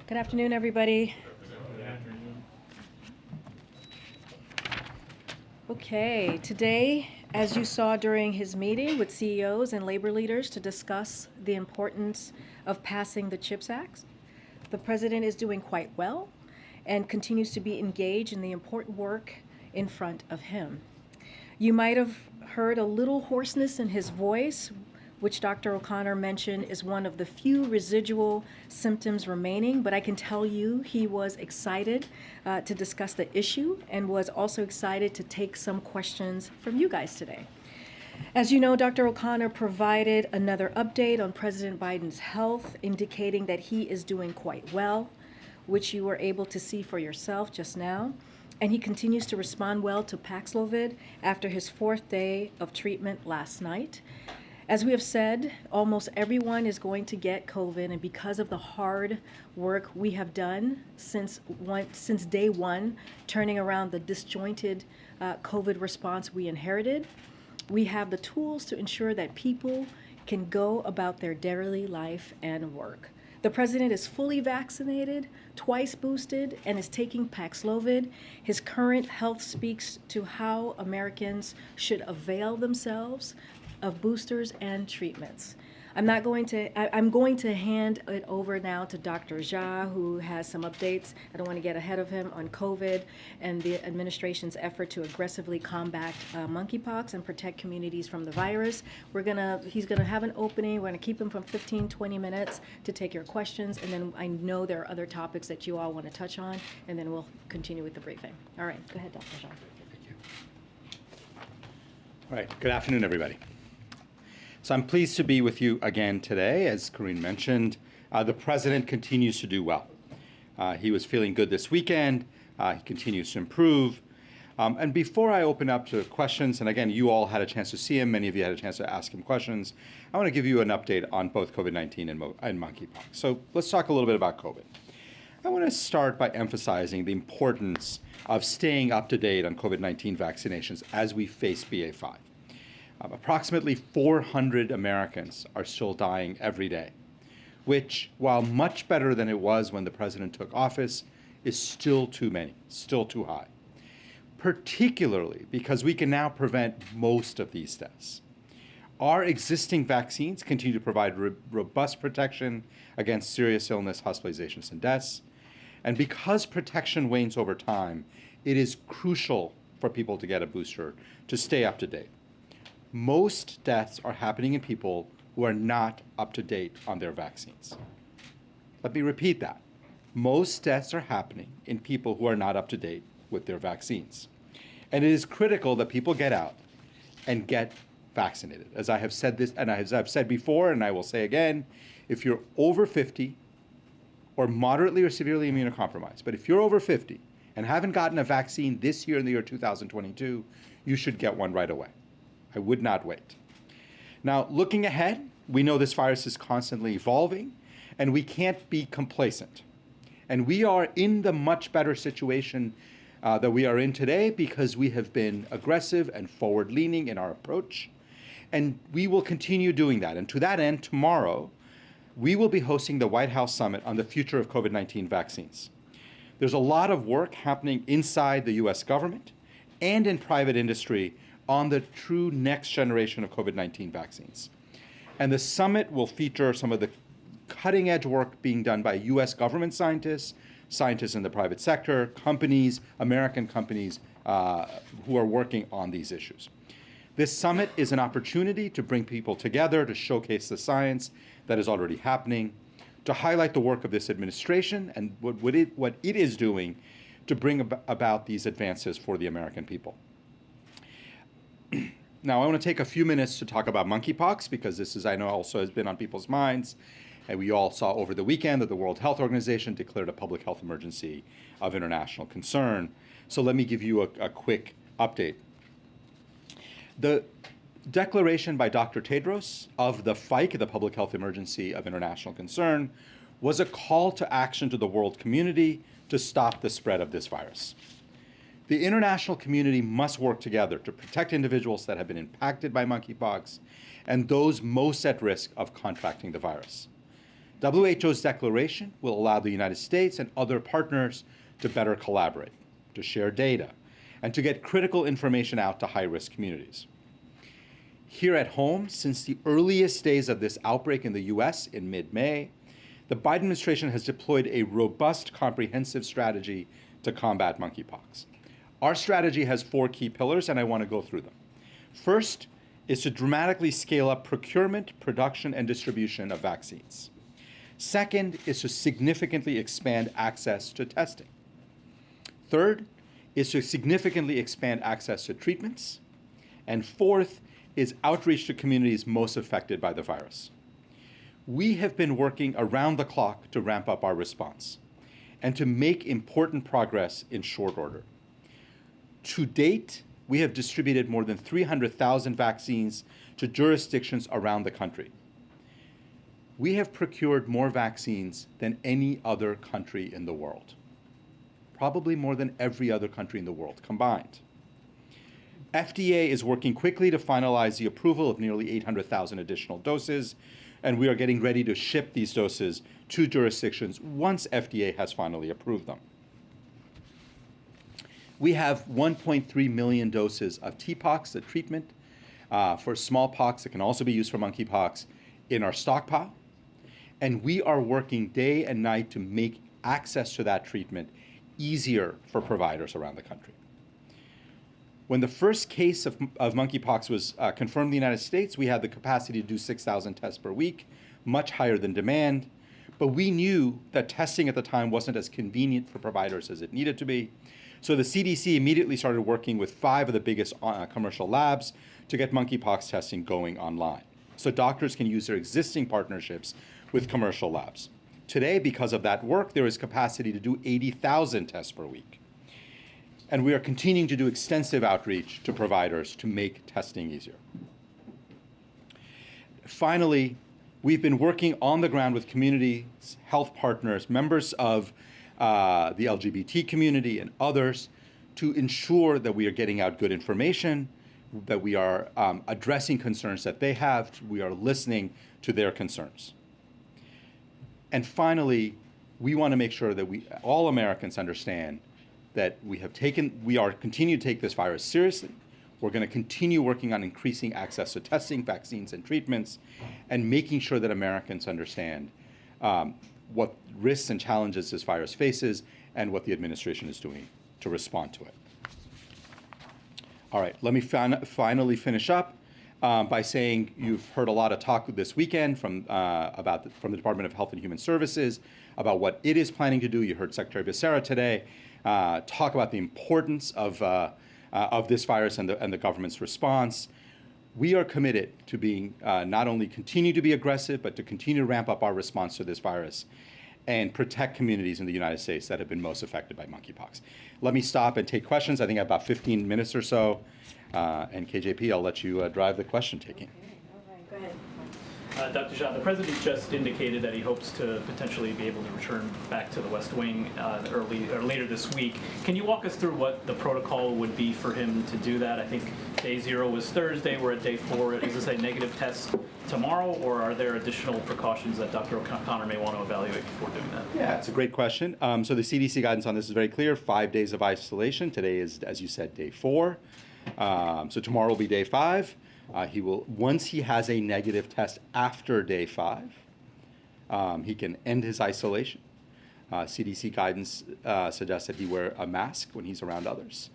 Good afternoon, everybody. Okay, today, as you saw during his meeting with CEOs and labor leaders to discuss the importance of passing the CHIPS Act, the president is doing quite well and continues to be engaged in the important work in front of him. You might have heard a little hoarseness in his voice, which Dr. O'Connor mentioned is one of the few residual symptoms remaining, but I can tell you he was excited to discuss the issue and was also excited to take some questions from you guys today. As you know, Dr. O'Connor provided another update on President Biden's health, indicating that he is doing quite well, which you were able to see for yourself just now. And he continues to respond well to Paxlovid after his 4th day of treatment last night. As we have said, almost everyone is going to get COVID, and because of the hard work we have done since day one, turning around the disjointed COVID response we inherited, we have the tools to ensure that people can go about their daily life and work. The president is fully vaccinated, twice boosted, and is taking Paxlovid. His current health speaks to how Americans should avail themselves of boosters and treatments. I'm going to hand it over now to Dr. Jha, who has some updates. I don't want to get ahead of him on COVID and the administration's effort to aggressively combat monkeypox and protect communities from the virus. He's gonna have an opening. We're gonna keep him from 15-20 minutes to take your questions, and then I know there are other topics that you all want to touch on, and then we'll continue with the briefing. All right, go ahead, Dr. Jha. Thank you. All right, good afternoon, everybody. So I'm pleased to be with you again today. As Karine mentioned, the president continues to do well. He was feeling good this weekend. He continues to improve. And before I open up to questions, and again, you all had a chance to see him, many of you had a chance to ask him questions, I want to give you an update on both COVID-19 and monkeypox. So let's talk a little bit about COVID. I want to start by emphasizing the importance of staying up to date on COVID-19 vaccinations as we face BA.5. Approximately 400 Americans are still dying every day, which, while much better than it was when the president took office, is still too many, still too high, particularly because we can now prevent most of these deaths. Our existing vaccines continue to provide robust protection against serious illness, hospitalizations, and deaths. And because protection wanes over time, it is crucial for people to get a booster to stay up to date. Most deaths are happening in people who are not up to date on their vaccines. Let me repeat that. Most deaths are happening in people who are not up to date with their vaccines. And it is critical that people get out and get vaccinated. As I have said this, and as I've said before, and I will say again, if you're over 50 or moderately or severely immunocompromised, but if you're over 50 and haven't gotten a vaccine this year in the year 2022, you should get one right away. I would not wait. Now, looking ahead, we know this virus is constantly evolving, and we can't be complacent. And we are in the much better situation that we are in today because we have been aggressive and forward-leaning in our approach, and we will continue doing that. And to that end, tomorrow, we will be hosting the White House Summit on the future of COVID-19 vaccines. There's a lot of work happening inside the US government and in private industry on the true next generation of COVID-19 vaccines. And the summit will feature some of the cutting edge work being done by US government scientists, scientists in the private sector, companies, American companies who are working on these issues. This summit is an opportunity to bring people together to showcase the science that is already happening, to highlight the work of this administration and what it is doing to bring about these advances for the American people. Now, I want to take a few minutes to talk about monkeypox because this is, I know, also has been on people's minds. And we all saw over the weekend that the World Health Organization declared a public health emergency of international concern. So let me give you a quick update. The declaration by Dr. Tedros of the FIC, the Public Health Emergency of International Concern, was a call to action to the world community to stop the spread of this virus. The international community must work together to protect individuals that have been impacted by monkeypox and those most at risk of contracting the virus. WHO's declaration will allow the United States and other partners to better collaborate, to share data, and to get critical information out to high-risk communities. Here at home, since the earliest days of this outbreak in the US in mid-May, the Biden administration has deployed a robust, comprehensive strategy to combat monkeypox. Our strategy has 4 key pillars, and I want to go through them. First is to dramatically scale up procurement, production, and distribution of vaccines. Second is to significantly expand access to testing. Third is to significantly expand access to treatments. And fourth is outreach to communities most affected by the virus. We have been working around the clock to ramp up our response and to make important progress in short order. To date, we have distributed more than 300,000 vaccines to jurisdictions around the country. We have procured more vaccines than any other country in the world, probably more than every other country in the world combined. FDA is working quickly to finalize the approval of nearly 800,000 additional doses, and we are getting ready to ship these doses to jurisdictions once FDA has finally approved them. We have 1.3 million doses of TPOXX, the treatment for smallpox that can also be used for monkeypox, in our stockpile. And we are working day and night to make access to that treatment easier for providers around the country. When the first case of monkeypox was confirmed in the United States, we had the capacity to do 6,000 tests per week, much higher than demand. But we knew that testing at the time wasn't as convenient for providers as it needed to be. So the CDC immediately started working with 5 of the biggest commercial labs to get monkeypox testing going online, so doctors can use their existing partnerships with commercial labs. Today, because of that work, there is capacity to do 80,000 tests per week. And we are continuing to do extensive outreach to providers to make testing easier. Finally, we've been working on the ground with communities, health partners, members of the LGBT community and others to ensure that we are getting out good information, that we are addressing concerns that they have, we are listening to their concerns. And finally, we want to make sure that all Americans understand that we are continuing to take this virus seriously. We're going to continue working on increasing access to testing, vaccines, and treatments, and making sure that Americans understand what risks and challenges this virus faces and what the administration is doing to respond to it. All right, let me finally finish up by saying you've heard a lot of talk this weekend from the Department of Health and Human Services about what it is planning to do. You heard Secretary Becerra today talk about the importance of this virus and the government's response. We are committed to being not only continue to be aggressive, but to continue to ramp up our response to this virus and protect communities in the United States that have been most affected by monkeypox. Let me stop and take questions. I think I have about 15 minutes or so. And KJP, I'll let you drive the question taking. All right, go ahead. Dr. Jha, the President just indicated that he hopes to potentially be able to return back to the West Wing later this week. Can you walk us through what the protocol would be for him to do that? I think day 0 was Thursday. We're at day 4. Is this a negative test tomorrow, or are there additional precautions that Dr. O'Connor may want to evaluate before doing that? Yeah, it's a great question. So the CDC guidance on this is very clear: 5 days of isolation. Today is, as you said, day 4. So tomorrow will be day 5. He will, once he has a negative test after day 5, he can end his isolation. CDC guidance suggests that he wear a mask when he's around others.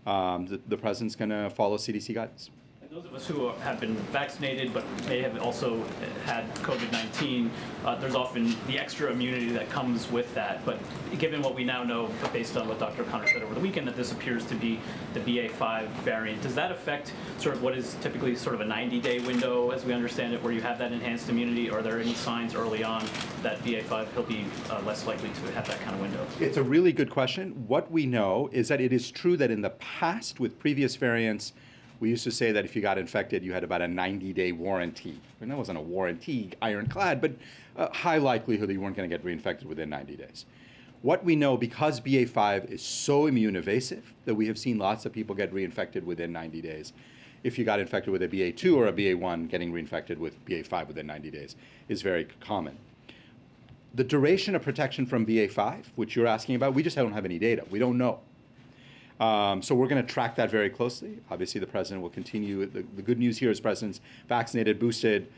The president's going to follow CDC guidance. And those of us who have been vaccinated but may have also had COVID-19, there's often the extra immunity that comes with that. But given what we now know, based on what Dr. O'Connor said over the weekend, that this appears to be the BA.5 variant, does that affect sort of what is typically sort of a 90-day window, as we understand it, where you have that enhanced immunity? Are there any signs early on that BA.5 he'll be less likely to have that kind of window? It's a really good question. What we know is that it is true that in the past, with previous variants, we used to say that if you got infected, you had about a 90-day warranty. And that wasn't a warranty, ironclad, but a high likelihood that you weren't going to get reinfected within 90 days. What we know, because BA.5 is so immune evasive, that we have seen lots of people get reinfected within 90 days. If you got infected with a BA.2 or a BA.1, getting reinfected with BA.5 within 90 days is very common. The duration of protection from BA.5, which you're asking about, we just don't have any data. We don't know. So we're going to track that very closely. Obviously, the president will continue. The good news here is president's vaccinated, boosted.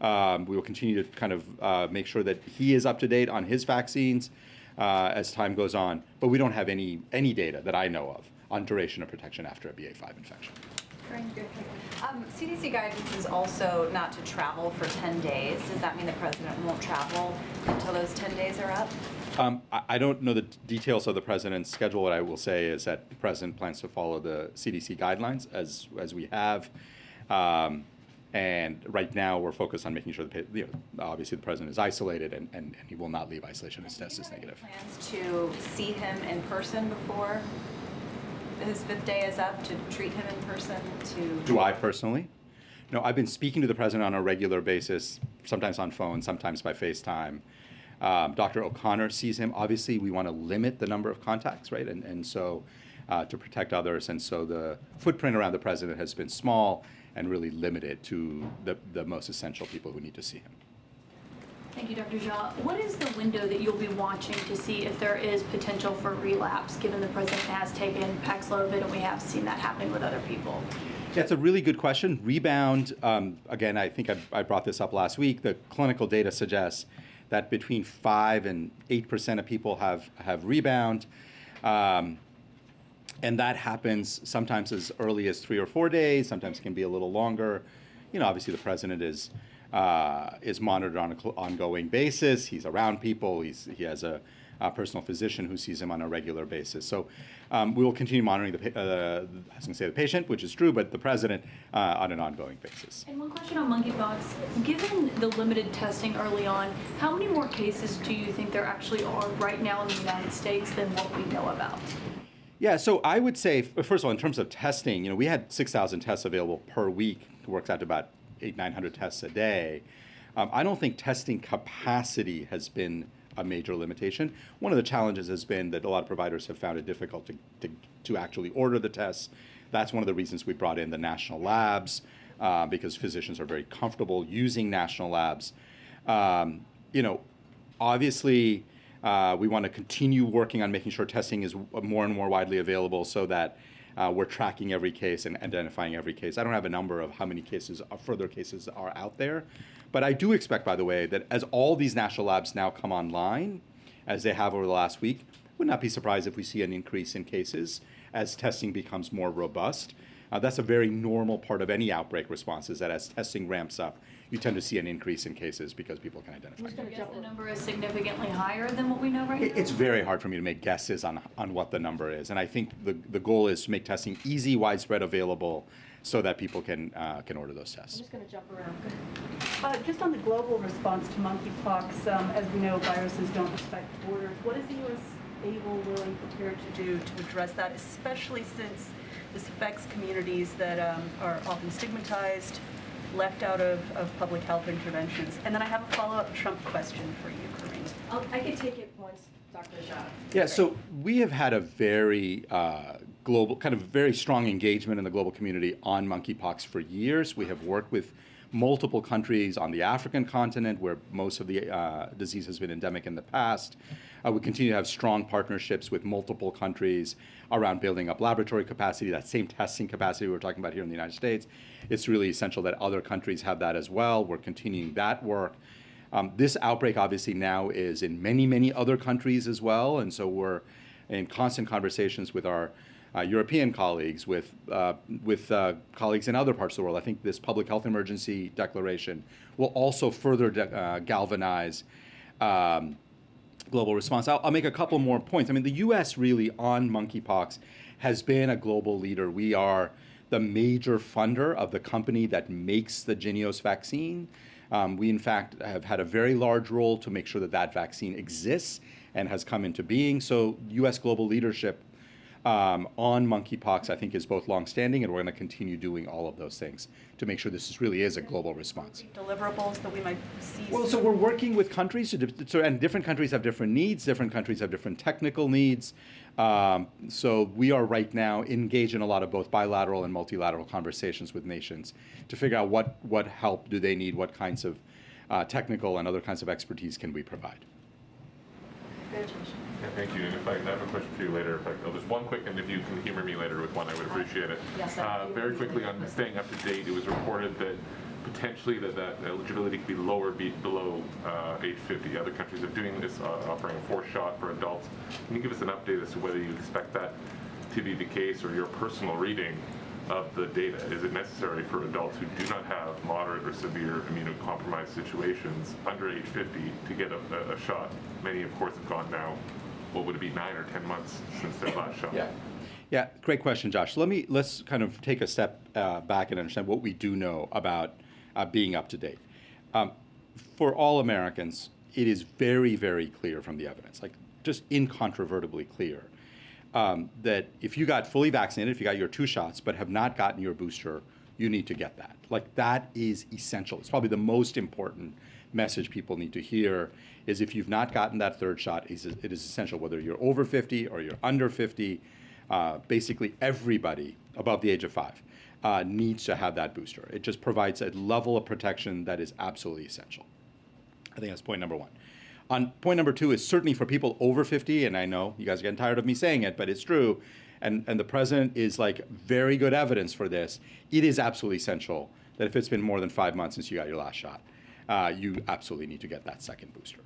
We will continue to kind of make sure that he is up to date on his vaccines as time goes on. But we don't have any data that I know of on duration of protection after a BA.5 infection. CDC guidance is also not to travel for 10 days. Does that mean the president won't travel until those 10 days are up? I don't know the details of the president's schedule. What I will say is that the president plans to follow the CDC guidelines as we have. And right now, we're focused on making sure that obviously the president is isolated and he will not leave isolation. His test is negative. Plans to see him in person before his 5th day is up, to treat him in person? Do I personally? No, I've been speaking to the president on a regular basis, sometimes on phone, sometimes by FaceTime. Dr. O'Connor sees him. Obviously, we want to limit the number of contacts, right? And so to protect others. And so the footprint around the president has been small and really limited to the most essential people who need to see him. Thank you, Dr. Jha. What is the window that you'll be watching to see if there is potential for relapse, given the president has taken Paxlovid and we have seen that happening with other people? Yeah, it's a really good question. Rebound, again, I think I brought this up last week. The clinical data suggests that between 5 and 8% of people have rebound. And that happens sometimes as early as 3 or 4 days, sometimes it can be a little longer. Obviously the president is monitored on an ongoing basis. He's around people. He has a personal physician who sees him on a regular basis. So we will continue monitoring I was going to say the patient, which is true, but the president on an ongoing basis. And one question on monkeypox. Given the limited testing early on, how many more cases do you think there actually are right now in the United States than what we know about? Yeah, so I would say, first of all, in terms of testing, we had 6,000 tests available per week. It works out to about 800-900 tests a day. I don't think testing capacity has been a major limitation. One of the challenges has been that a lot of providers have found it difficult to actually order the tests. That's one of the reasons we brought in the national labs, because physicians are very comfortable using national labs. Obviously, we want to continue working on making sure testing is more and more widely available so that we're tracking every case and identifying every case. I don't have a number of how many cases, further cases are out there. But I do expect, by the way, that as all these national labs now come online, as they have over the last week, would not be surprised if we see an increase in cases as testing becomes more robust. That's a very normal part of any outbreak response, is that as testing ramps up, you tend to see an increase in cases because people can identify. I guess the number is significantly higher than what we know right now? It's very hard for me to make guesses on what the number is. And I think the goal is to make testing easy, widespread, available, so that people can order those tests. I'm just going to jump around. Just on the global response to monkeypox, as we know, viruses don't respect borders. What is the U.S. able, willing, prepared to do to address that, especially since this affects communities that are often stigmatized, left out of public health interventions? And then I have a follow-up Trump question for you, Karine. I can take it once, Dr. Jha. Yeah, so we have had a very global, kind of very strong engagement in the global community on monkeypox for years. We have worked with multiple countries on the African continent, where most of the disease has been endemic in the past. We continue to have strong partnerships with multiple countries around building up laboratory capacity, that same testing capacity we're talking about here in the United States. It's really essential that other countries have that as well. We're continuing that work. This outbreak obviously now is in many, many other countries as well, and so we're in constant conversations with our European colleagues, with colleagues in other parts of the world. I think this public health emergency declaration will also further galvanize global response. I'll make a couple more points. I mean, the U.S. really on monkeypox has been a global leader. We are the major funder of the company that makes the Jynneos vaccine. We, in fact, have had a very large role to make sure that that vaccine exists and has come into being. So U.S. global leadership on monkeypox, I think, is both longstanding, and we're going to continue doing all of those things to make sure this really is a global response. Deliverables that we might see? Well, so we're working with countries, and different countries have different needs, different countries have different technical needs. So we are right now engaged in a lot of both bilateral and multilateral conversations with nations to figure out what help do they need, what kinds of technical and other kinds of expertise can we provide. Congratulations. Yeah, thank you. And if I have a question for you later, there's one quick, and if you can humor me later with one, I would appreciate it. Yes, very quickly on staying up to date, it was reported that potentially that eligibility could be lower below age 50. Other countries are doing this, offering a 4th shot for adults. Can you give us an update as to whether you expect that to be the case, or your personal reading of the data? Is it necessary for adults who do not have moderate or severe immunocompromised situations under age 50 to get a shot? Many, of course, have gone now, what would it be, 9 or 10 months since their last shot? Yeah, great question, Josh. Let's kind of take a step back and understand what we do know about being up to date. For all Americans, it is very, very clear from the evidence, like just incontrovertibly clear, that if you got fully vaccinated, if you got your 2 shots but have not gotten your booster, you need to get that. Like, that is essential. It's probably the most important message people need to hear, is if you've not gotten that 3rd shot, it is essential, whether you're over 50 or you're under 50. Basically everybody above the age of 5 needs to have that booster. It just provides a level of protection that is absolutely essential. I think that's point number 1. On point number 2 is certainly for people over 50, and I know you guys are getting tired of me saying it, but it's true, and the president is like very good evidence for this. It is absolutely essential that if it's been more than 5 months since you got your last shot, you absolutely need to get that 2nd booster.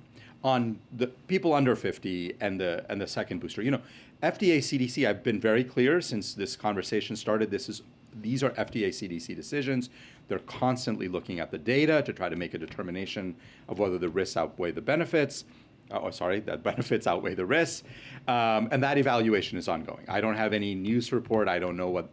On the people under 50 and the 2nd booster, FDA, CDC, I've been very clear since this conversation started. These are FDA, CDC decisions. They're constantly looking at the data to try to make a determination of whether the risks outweigh the benefits. That benefits outweigh the risks, and that evaluation is ongoing. I don't have any news report. I don't know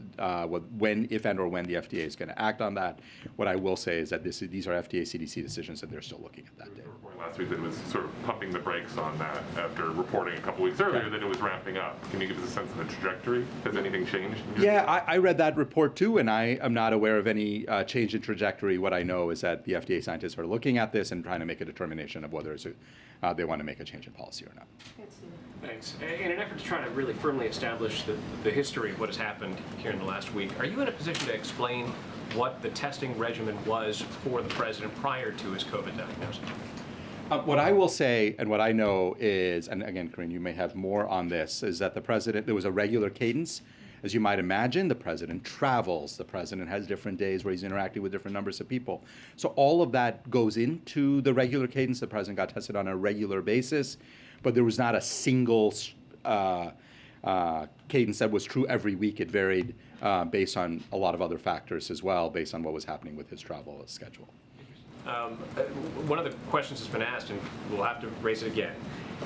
when, if and or when the FDA is going to act on that. What I will say is that these are FDA, CDC decisions, and they're still looking at that data. Last week that it was sort of pumping the brakes on that after reporting a couple weeks earlier that it was ramping up. Can you give us a sense of the trajectory? Has anything changed? Yeah, I read that report too, and I am not aware of any change in trajectory. What I know is that the FDA scientists are looking at this and trying to make a determination of whether they want to make a change in policy or not. Thanks. In an effort to try to really firmly establish the history of what has happened here in the last week, are you in a position to explain what the testing regimen was for the president prior to his COVID diagnosis? What I will say, and what I know is, and again, Karine, you may have more on this, is that there was a regular cadence. As you might imagine, the president travels. The president has different days where he's interacting with different numbers of people. So all of that goes into the regular cadence. The president got tested on a regular basis, but there was not a single cadence that was true every week. It varied based on a lot of other factors as well, based on what was happening with his travel schedule. One of the questions that's been asked, and we'll have to raise it again,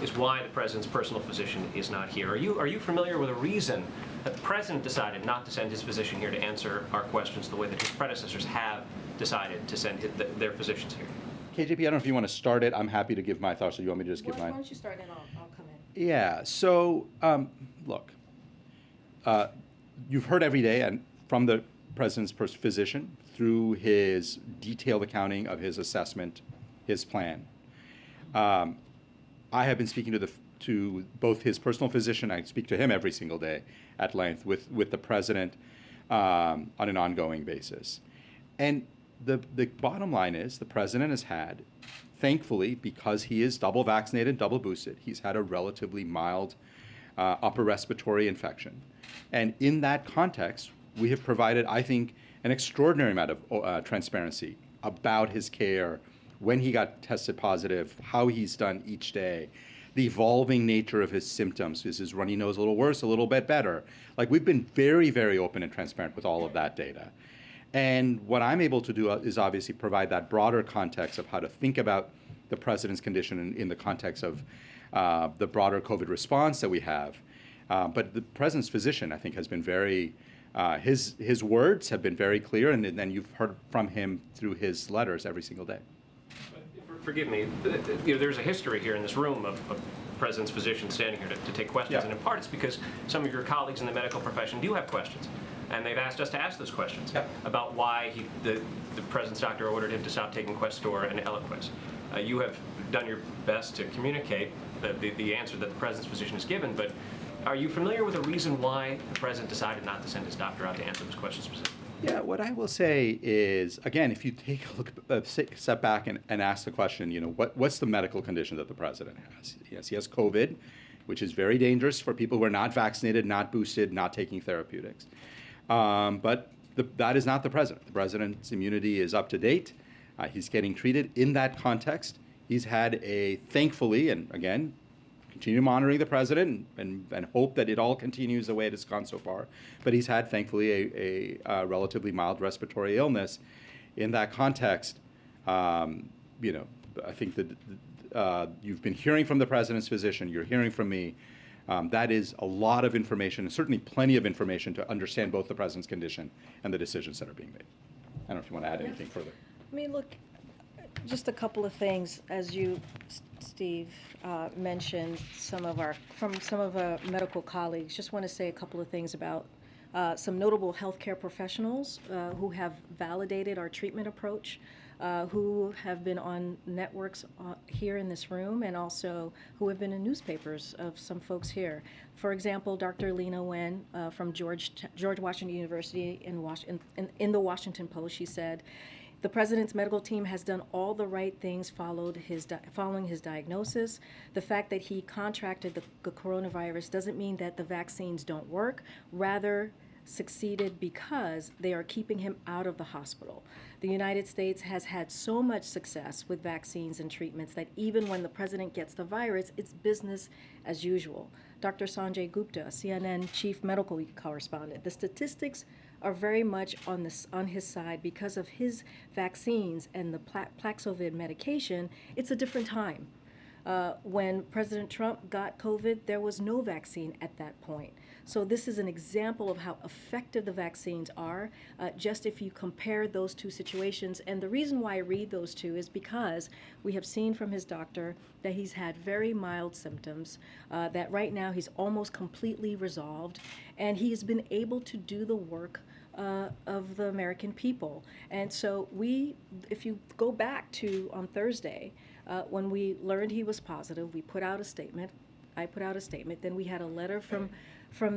is why the president's personal physician is not here. Are you familiar with a reason that the president decided not to send his physician here to answer our questions the way that his predecessors have decided to send their physicians here? KJP, I don't know if you want to start it. I'm happy to give my thoughts, or you want me to just give mine? Why don't you start and I'll come in. Yeah, so look, you've heard every day and from the president's physician through his detailed accounting of his assessment, his plan. I have been speaking to both his personal physician, I speak to him every single day at length, with the president on an ongoing basis. And the bottom line is the president has had, thankfully, because he is double vaccinated, double boosted, he's had a relatively mild upper respiratory infection. And in that context, we have provided, I think, an extraordinary amount of transparency about his care, when he got tested positive, how he's done each day, the evolving nature of his symptoms. Is his runny nose a little worse, a little bit better? Like, we've been very, very open and transparent with all of that data. And what I'm able to do is obviously provide that broader context of how to think about the president's condition in the context of the broader COVID response that we have. But the president's physician, I think, has been very, his words have been very clear, and then you've heard from him through his letters every single day. Forgive me, there's a history here in this room of the president's physician standing here to take questions, Yeah. and in part it's because some of your colleagues in the medical profession do have questions, and they've asked us to ask those questions about why the president's doctor ordered him to stop taking Questor and Eliquis. You have done your best to communicate the answer that the president's physician has given, but are you familiar with the reason why the president decided not to send his doctor out to answer those questions specifically? Yeah, what I will say is, again, if you take a look, step back and ask the question, what's the medical condition that the president has? Yes, he has COVID, which is very dangerous for people who are not vaccinated, not boosted, not taking therapeutics. But that is not the president. The president's immunity is up to date. He's getting treated. In that context, he's had thankfully, and again, continue monitoring the president and hope that it all continues the way it has gone so far. But he's had, thankfully, a relatively mild respiratory illness. In that context, I think that you've been hearing from the president's physician, you're hearing from me. That is a lot of information, and certainly plenty of information to understand both the president's condition and the decisions that are being made. I don't know if you want to add anything further. I mean, look, just a couple of things, as you, Steve, mentioned from some of our medical colleagues. Just want to say a couple of things about some notable healthcare professionals who have validated our treatment approach, who have been on networks here in this room, and also who have been in newspapers of some folks here. For example, Dr. Lena Wen from George Washington University in the Washington Post, she said, "The president's medical team has done all the right things following his diagnosis. The fact that he contracted the coronavirus doesn't mean that the vaccines don't work, rather succeeded because they are keeping him out of the hospital. The United States has had so much success with vaccines and treatments that even when the president gets the virus, it's business as usual." Dr. Sanjay Gupta, CNN chief medical correspondent, the statistics are very much on his side because of his vaccines and the Paxlovid medication. It's a different time. When President Trump got COVID, there was no vaccine at that point. So this is an example of how effective the vaccines are, just if you compare those two situations. And the reason why I read those two is because we have seen from his doctor that he's had very mild symptoms, that right now he's almost completely resolved, and he has been able to do the work of the American people. And so if you go back to on Thursday, when we learned he was positive, we put out a statement. I put out a statement. Then we had a letter from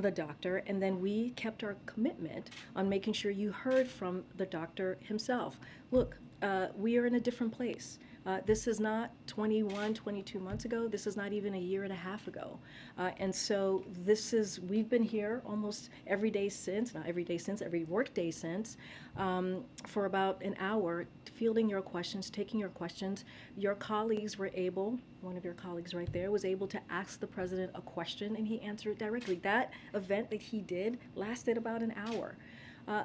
the doctor, and then we kept our commitment on making sure you heard from the doctor himself. Look, we are in a different place. This is not 21, 22 months ago. This is not even a year and a half ago. And so we've been here almost every day since, not every day since, every work day since, for about an hour, fielding your questions, taking your questions. Your colleagues were able, one of your colleagues right there, was able to ask the president a question, and he answered it directly. That event that he did lasted about an hour.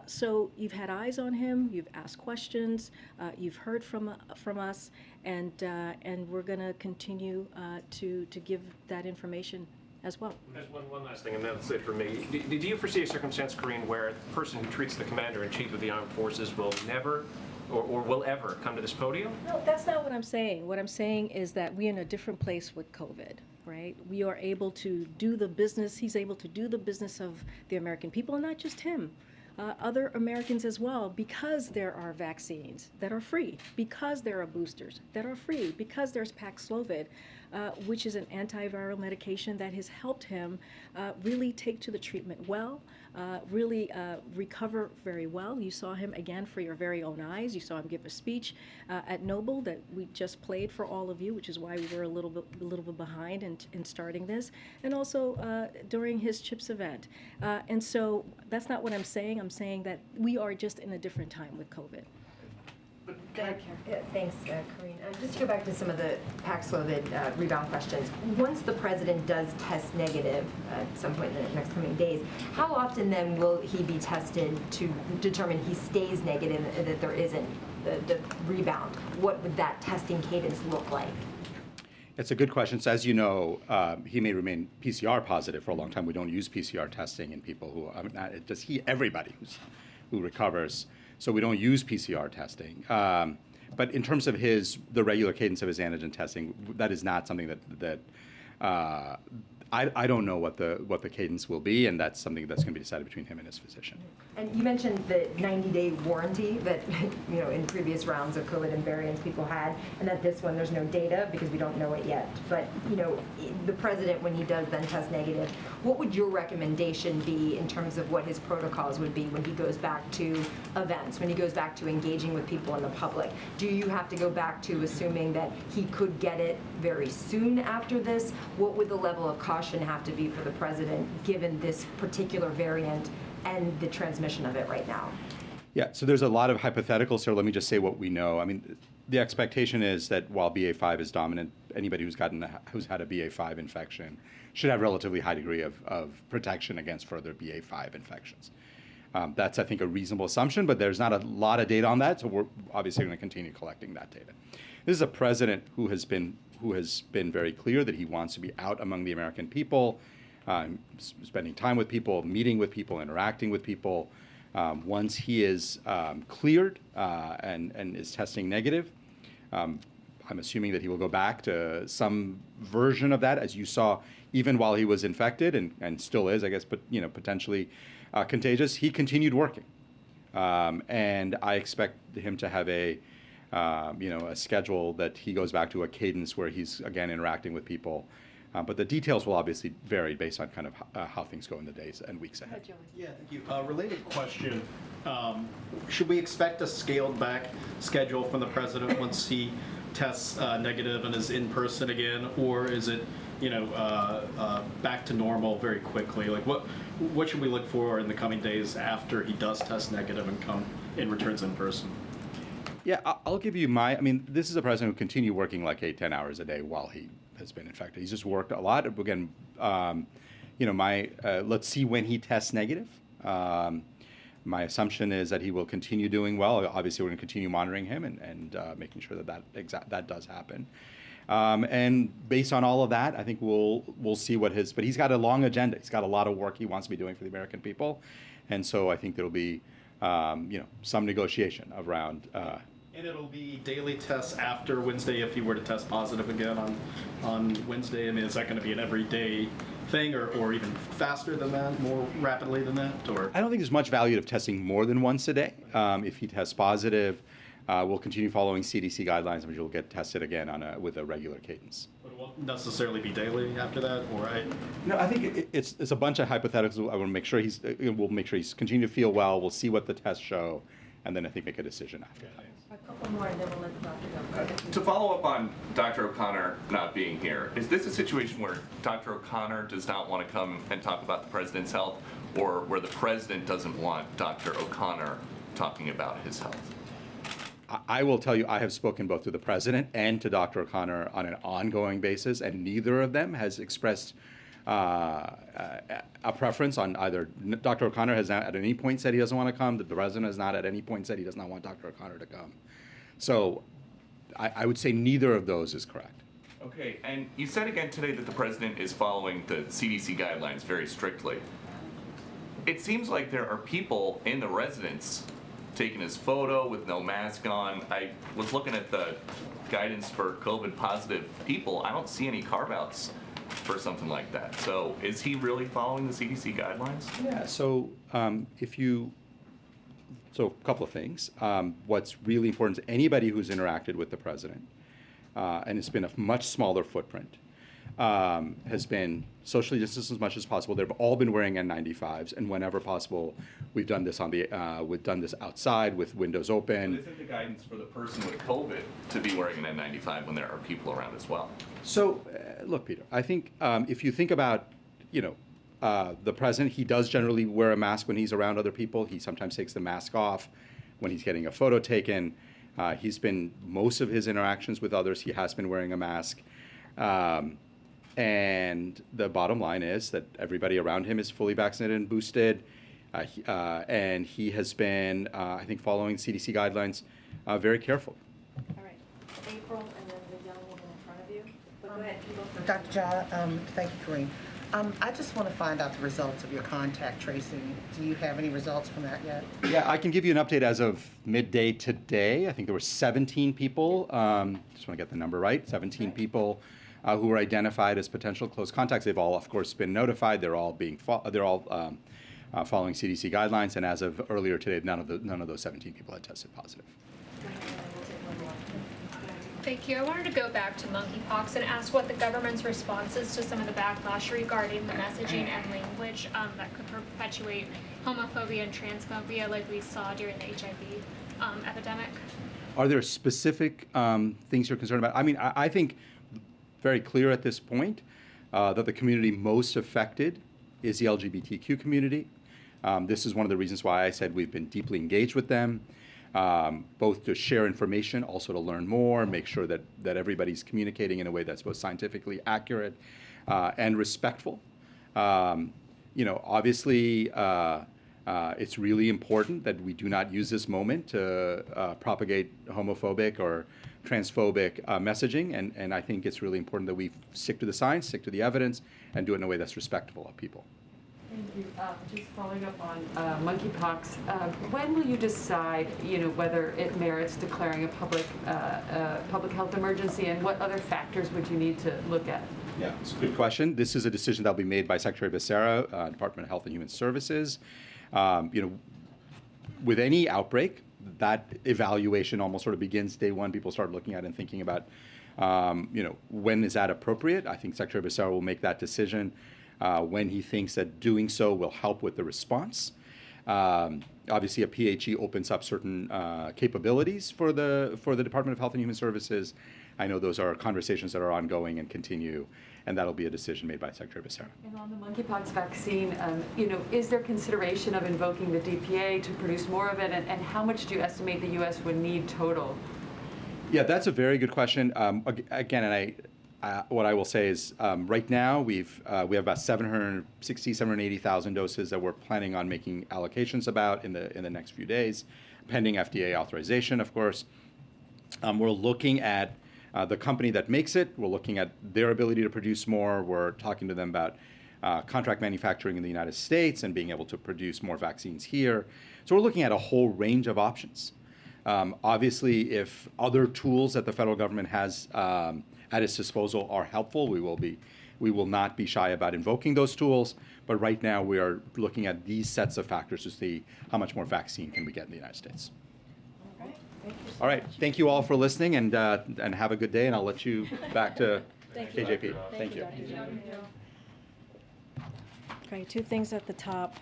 So you've had eyes on him, you've asked questions, you've heard from us, and we're going to continue to give that information as well. There's one last thing, and that's it for me. Did you foresee a circumstance, Karine, where the person who treats the commander-in-chief of the armed forces will never or will ever come to this podium? No, that's not what I'm saying. What I'm saying is that we're in a different place with COVID, right? We are able to do the business, he's able to do the business of the American people, and not just him. Other Americans as well, because there are vaccines that are free, because there are boosters that are free, because there's Paxlovid, which is an antiviral medication that has helped him really take to the treatment well, really recover very well. You saw him again for your very own eyes. You saw him give a speech at Noble that we just played for all of you, which is why we were a little bit behind in starting this, and also during his CHIPS event. And so that's not what I'm saying. I'm saying that we are just in a different time with COVID. Thanks, Karine. Just to go back to some of the Paxlovid rebound questions. Once the president does test negative at some point in the next coming days, how often then will he be tested to determine he stays negative and that there isn't the rebound? What would that testing cadence look like? It's a good question. So as you know, he may remain PCR positive for a long time. We don't use PCR testing in people who, everybody who recovers. So we don't use PCR testing. But in terms of the regular cadence of his antigen testing, that is not something that I don't know what the cadence will be, and that's something that's going to be decided between him and his physician. And you mentioned the 90-day warranty that, in previous rounds of COVID and variants people had, and that this one, there's no data because we don't know it yet. But, the president, when he does then test negative, what would your recommendation be in terms of what his protocols would be when he goes back to events, when he goes back to engaging with people in the public? Do you have to go back to assuming that he could get it very soon after this? What would the level of caution have to be for the president given this particular variant and the transmission of it right now? Yeah, so there's a lot of hypotheticals here. Let me just say what we know. I mean, the expectation is that while BA.5 is dominant, anybody who's had a BA.5 infection should have a relatively high degree of protection against further BA.5 infections. That's, I think, a reasonable assumption, but there's not a lot of data on that, so we're obviously going to continue collecting that data. This is a president who has been very clear that he wants to be out among the American people, spending time with people, meeting with people, interacting with people. Once he is cleared and is testing negative, I'm assuming that he will go back to some version of that, as you saw, even while he was infected and still is, I guess, but potentially contagious. He continued working, and I expect him to have a schedule that he goes back to, a cadence where he's again interacting with people. But the details will obviously vary based on kind of how things go in the days and weeks ahead. Yeah, thank you. Related question, should we expect a scaled back schedule from the president once he tests negative and is in person again, or is it, back to normal very quickly? Like what should we look for in the coming days after he does test negative and returns in person? Yeah, I'll give you this is a president who continued working like 8-10 hours a day while he has been infected. He's just worked a lot. Again, let's see when he tests negative. My assumption is that he will continue doing well. Obviously, we're going to continue monitoring him and making sure that does happen. And based on all of that, I think we'll see but he's got a long agenda. He's got a lot of work he wants to be doing for the American people. And so I think there'll be, some negotiation around. And it'll be daily tests after Wednesday if he were to test positive again on Wednesday. I mean, is that going to be an everyday thing or even faster than that, more rapidly than that? Or I don't think there's much value of testing more than once a day. If he tests positive, we'll continue following CDC guidelines, and you'll get tested again with a regular cadence. But it won't necessarily be daily after that, or No, I think it's a bunch of hypotheticals. I want to make sure we'll make sure he's continuing to feel well. We'll see what the tests show, and then I think make a decision after that. A couple more, and then we'll let the doctor go. To follow up on Dr. O'Connor not being here, is this a situation where Dr. O'Connor does not want to come and talk about the president's health, or where the president doesn't want Dr. O'Connor talking about his health? I will tell you, I have spoken both to the president and to Dr. O'Connor on an ongoing basis, and neither of them has expressed a preference on either. Dr. O'Connor has not at any point said he doesn't want to come. The president has not at any point said he does not want Dr. O'Connor to come. So I would say neither of those is correct. Okay, and you said again today that the president is following the CDC guidelines very strictly. It seems like there are people in the residence taking his photo with no mask on. I was looking at the guidance for COVID positive people. I don't see any carve-outs for something like that. So is he really following the CDC guidelines? Yeah, so so a couple of things. What's really important is anybody who's interacted with the president, and it's been a much smaller footprint, has been socially distanced as much as possible. They've all been wearing N95s, and whenever possible, we've done this we've done this outside with windows open. But isn't the guidance for the person with COVID to be wearing an N95 when there are people around as well? So, look, Peter, I think if you think about, the president, he does generally wear a mask when he's around other people. He sometimes takes the mask off when he's getting a photo taken. He's been, most of his interactions with others, he has been wearing a mask. And the bottom line is that everybody around him is fully vaccinated and boosted. And he has been, I think, following CDC guidelines very carefully. All right, April, and then the young woman in front of you. But go ahead, you go first. Dr. Jha, thank you, Karine. I just want to find out the results of your contact tracing. Do you have any results from that yet? Yeah, I can give you an update as of midday today. I think there were 17 people, just want to get the number right, 17 people who were identified as potential close contacts. They've all, of course, been notified. They're all following CDC guidelines, and as of earlier today, none of those 17 people had tested positive. Thank you. I wanted to go back to monkeypox and ask what the government's response is to some of the backlash regarding the messaging and language that could perpetuate homophobia and transphobia like we saw during the HIV epidemic. Are there specific things you're concerned about? I mean, I think very clear at this point that the community most affected is the LGBTQ community. This is one of the reasons why I said we've been deeply engaged with them. Both to share information, also to learn more, make sure that everybody's communicating in a way that's both scientifically accurate and respectful. Obviously, it's really important that we do not use this moment to propagate homophobic or transphobic messaging, and I think it's really important that we stick to the science, stick to the evidence, and do it in a way that's respectful of people. Thank you. Just following up on monkeypox, when will you decide, whether it merits declaring a public health emergency, and what other factors would you need to look at? Yeah, it's a good question. This is a decision that will be made by Secretary Becerra, Department of Health and Human Services. With any outbreak, that evaluation almost sort of begins day one. People start looking at it and thinking about, when is that appropriate? I think Secretary Becerra will make that decision when he thinks that doing so will help with the response. Obviously, a PHE opens up certain capabilities for the Department of Health and Human Services. I know those are conversations that are ongoing and continue, and that'll be a decision made by Secretary Becerra. And on the monkeypox vaccine, is there consideration of invoking the DPA to produce more of it, and how much do you estimate the U.S. would need total? Yeah, that's a very good question. Again, and what I will say is, right now we have about 780,000 doses that we're planning on making allocations about in the next few days, pending FDA authorization, of course. We're looking at the company that makes it. We're looking at their ability to produce more. We're talking to them about contract manufacturing in the United States and being able to produce more vaccines here. So we're looking at a whole range of options. Obviously, if other tools that the federal government has at its disposal are helpful, we will not be shy about invoking those tools. But right now, we are looking at these sets of factors to see how much more vaccine can we get in the United States. All right. Thank you all for listening, and have a good day. And I'll let you back to KJP. Thank you. Okay, two things at the top.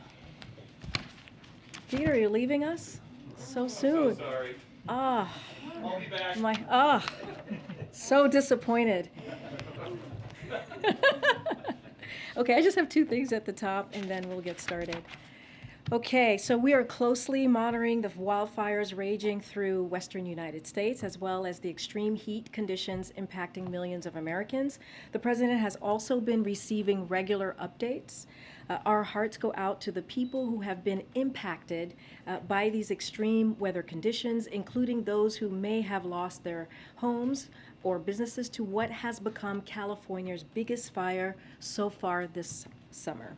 Peter, you're leaving us so soon. So sorry. Ah, I'll be back. So disappointed. Okay, I just have two things at the top, and then we'll get started. Okay, so we are closely monitoring the wildfires raging through western United States, as well as the extreme heat conditions impacting millions of Americans. The president has also been receiving regular updates. Our hearts go out to the people who have been impacted by these extreme weather conditions, including those who may have lost their homes or businesses to what has become California's biggest fire so far this summer.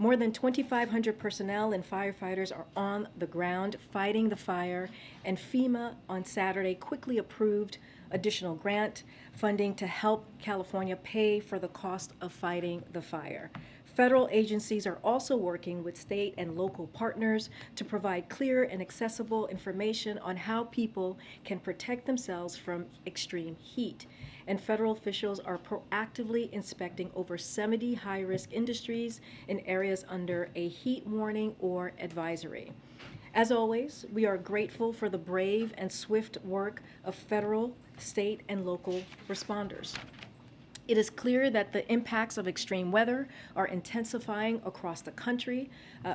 More than 2,500 personnel and firefighters are on the ground fighting the fire, and FEMA on Saturday quickly approved additional grant funding to help California pay for the cost of fighting the fire. Federal agencies are also working with state and local partners to provide clear and accessible information on how people can protect themselves from extreme heat. And federal officials are proactively inspecting over 70 high-risk industries in areas under a heat warning or advisory. As always, we are grateful for the brave and swift work of federal, state, and local responders. It is clear that the impacts of extreme weather are intensifying across the country,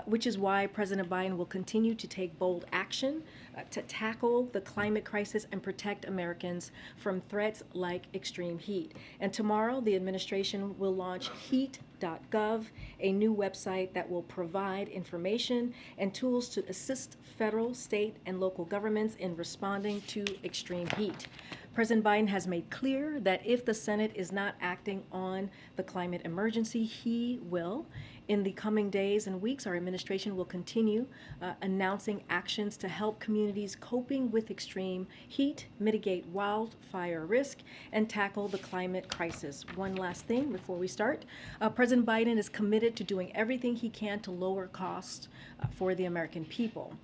which is why President Biden will continue to take bold action to tackle the climate crisis and protect Americans from threats like extreme heat. And tomorrow, the administration will launch heat.gov, a new website that will provide information and tools to assist federal, state, and local governments in responding to extreme heat. President Biden has made clear that if the Senate is not acting on the climate emergency, he will. In the coming days and weeks, our administration will continue announcing actions to help communities coping with extreme heat, mitigate wildfire risk, and tackle the climate crisis. One last thing before we start. President Biden is committed to doing everything he can to lower costs for the American people.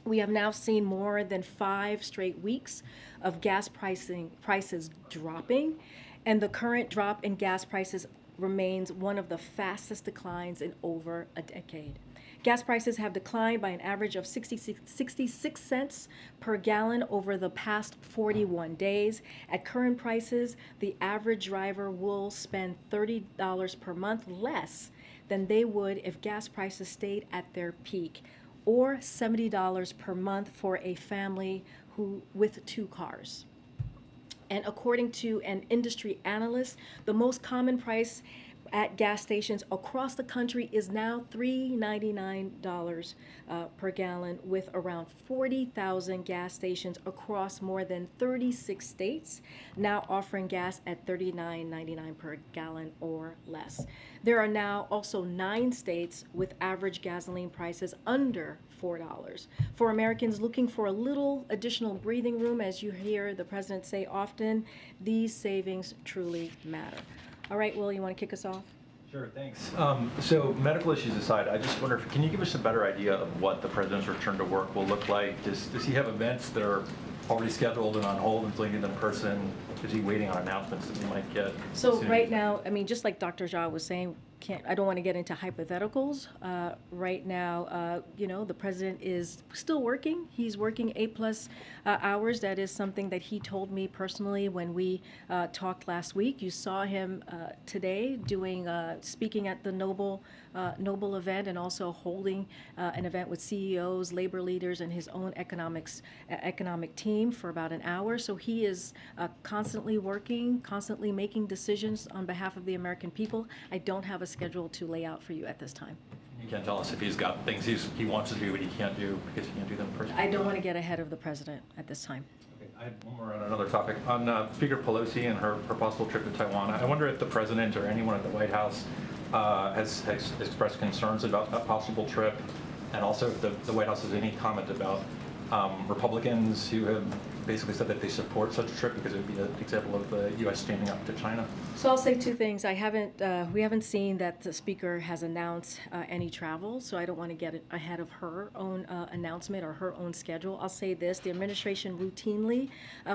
We have now seen more than 5 straight weeks of gas prices dropping, and the current drop in gas prices remains one of the fastest declines in over a decade. Gas prices have declined by an average of 66 cents per gallon over the past 41 days. At current prices, the average driver will spend $30 per month less than they would if gas prices stayed at their peak, or $70 per month for a family with 2 cars. And according to an industry analyst, the most common price at gas stations across the country is now $3.99 per gallon, with around 40,000 gas stations across more than 36 states now offering gas at $39.99 per gallon or less. There are now also 9 states with average gasoline prices under $4. For Americans looking for a little additional breathing room, as you hear the president say often, these savings truly matter. All right, Will, you want to kick us off? Sure, thanks. So medical issues aside, I just wonder, can you give us a better idea of what the president's return to work will look like? Does he have events that are already scheduled and on hold until he gets in person? Is he waiting on announcements that we might get? So right now, I mean, just like Dr. Jha was saying, I don't want to get into hypotheticals. Right now, the president is still working. He's working 8+ hours. That is something that he told me personally when we talked last week. You saw him today speaking at the Noble event, and also holding an event with CEOs, labor leaders, and his own economic team for about an hour. So he is constantly working, constantly making decisions on behalf of the American people. I don't have a schedule to lay out for you at this time. You can't tell us if he's got things he wants to do but he can't do because he can't do them personally? I don't want to get ahead of the president at this time. Okay, I have one more on another topic. On Speaker Pelosi and her possible trip to Taiwan, I wonder if the president or anyone at the White House has expressed concerns about that possible trip, and also if the White House has any comment about Republicans who have basically said that they support such a trip because it would be an example of the U.S. standing up to China. So I'll say 2 things. We haven't seen that the speaker has announced any travel, so I don't want to get ahead of her own announcement or her own schedule. I'll say this: the administration routinely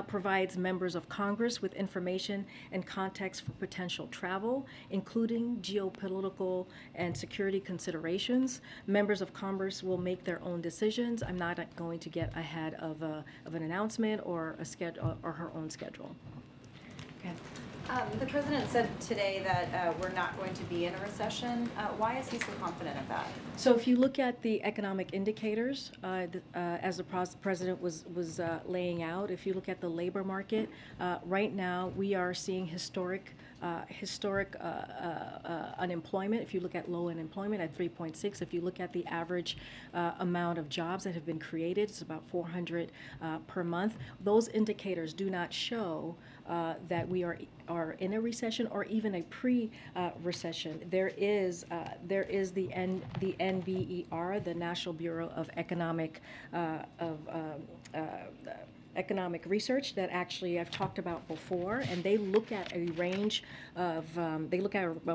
provides members of Congress with information and context for potential travel, including geopolitical and security considerations. Members of Congress will make their own decisions. I'm not going to get ahead of an announcement or a schedule or her own schedule. Okay. The president said today that we're not going to be in a recession. Why is he so confident of that? So if you look at the economic indicators, as the president was laying out, if you look at the labor market, right now we are seeing historic unemployment. If you look at low unemployment at 3.6, if you look at the average amount of jobs that have been created, it's about 400 per month. Those indicators do not show that we are in a recession or even a pre-recession. There is the NBER, the National Bureau of Economic Research, that actually I've talked about before, and they look at a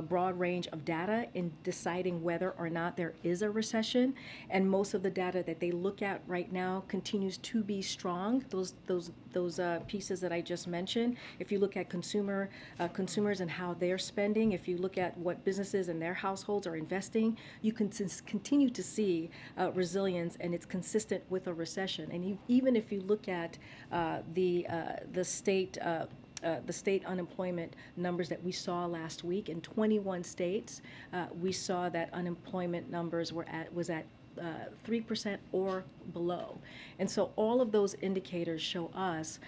broad range of data in deciding whether or not there is a recession. And most of the data that they look at right now continues to be strong. Those pieces that I just mentioned. If you look at consumers and how they're spending, if you look at what businesses and their households are investing, you can continue to see resilience, and it's consistent with a recession. And even if you look at the state unemployment numbers that we saw last week in 21 states, we saw that unemployment numbers was at 3% or below. And so all of those indicators show us